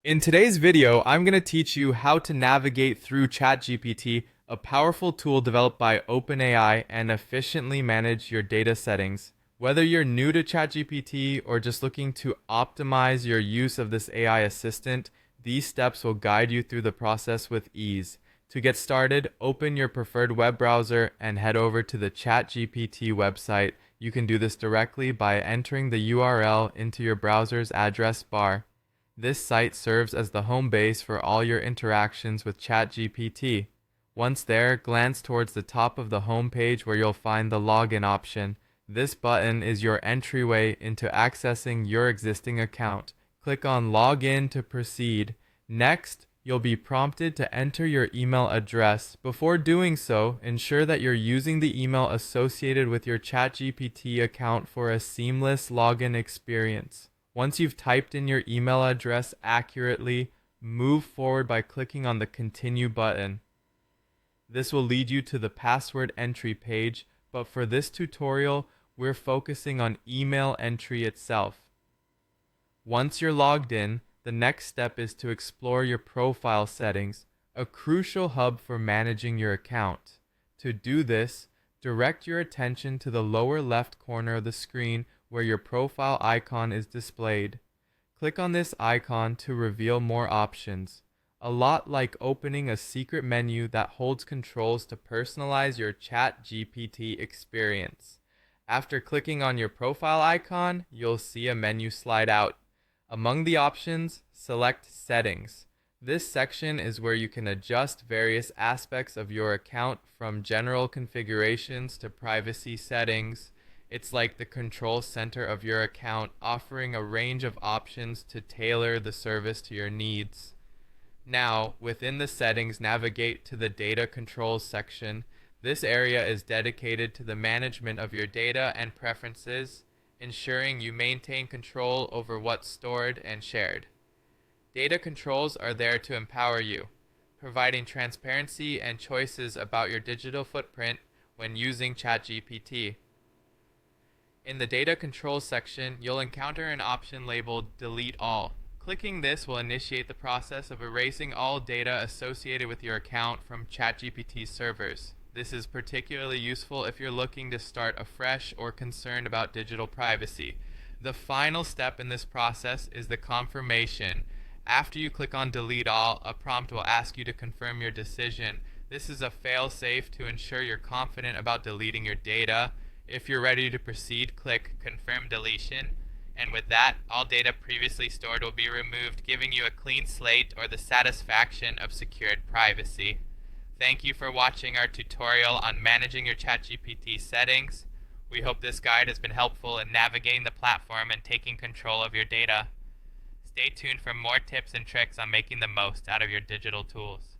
In today's video, I'm going to teach you how to navigate through ChatGPT, a powerful tool developed by OpenAI, and efficiently manage your data settings. Whether you're new to ChatGPT or just looking to optimize your use of this AI assistant, these steps will guide you through the process with ease. To get started, open your preferred web browser and head over to the ChatGPT website. You can do this directly by entering the URL into your browser's address bar. This site serves as the home base for all your interactions with ChatGPT. Once there, glance towards the top of the home page where you'll find the login option. This button is your entryway into accessing your existing account. Click on Login to proceed. Next, you'll be prompted to enter your email address. Before doing so, ensure that you're using the email associated with your ChatGPT account for a seamless login experience. Once you've typed in your email address accurately, move forward by clicking on the Continue button. This will lead you to the password entry page, but for this tutorial, we're focusing on email entry itself. Once you're logged in, the next step is to explore your profile settings, a crucial hub for managing your account. To do this, direct your attention to the lower left corner of the screen where your profile icon is displayed. Click on this icon to reveal more options, a lot like opening a secret menu that holds controls to personalize your ChatGPT experience. After clicking on your profile icon, you'll see a menu slide out. Among the options, select Settings. This section is where you can adjust various aspects of your account, from general configurations to privacy settings. It's like the control center of your account, offering a range of options to tailor the service to your needs. Now, within the settings, navigate to the Data Controls section. This area is dedicated to the management of your data and preferences, ensuring you maintain control over what's stored and shared. Data controls are there to empower you, providing transparency and choices about your digital footprint when using ChatGPT. In the Data Controls section, you'll encounter an option labeled Delete All. Clicking this will initiate the process of erasing all data associated with your account from ChatGPT's servers. This is particularly useful if you're looking to start afresh or concerned about digital privacy. The final step in this process is the confirmation. After you click on Delete All, a prompt will ask you to confirm your decision. This is a fail-safe to ensure you're confident about deleting your data. If you're ready to proceed, click Confirm Deletion, and with that, all data previously stored will be removed, giving you a clean slate or the satisfaction of secured privacy. Thank you for watching our tutorial on managing your ChatGPT settings. We hope this guide has been helpful in navigating the platform and taking control of your data. Stay tuned for more tips and tricks on making the most out of your digital tools.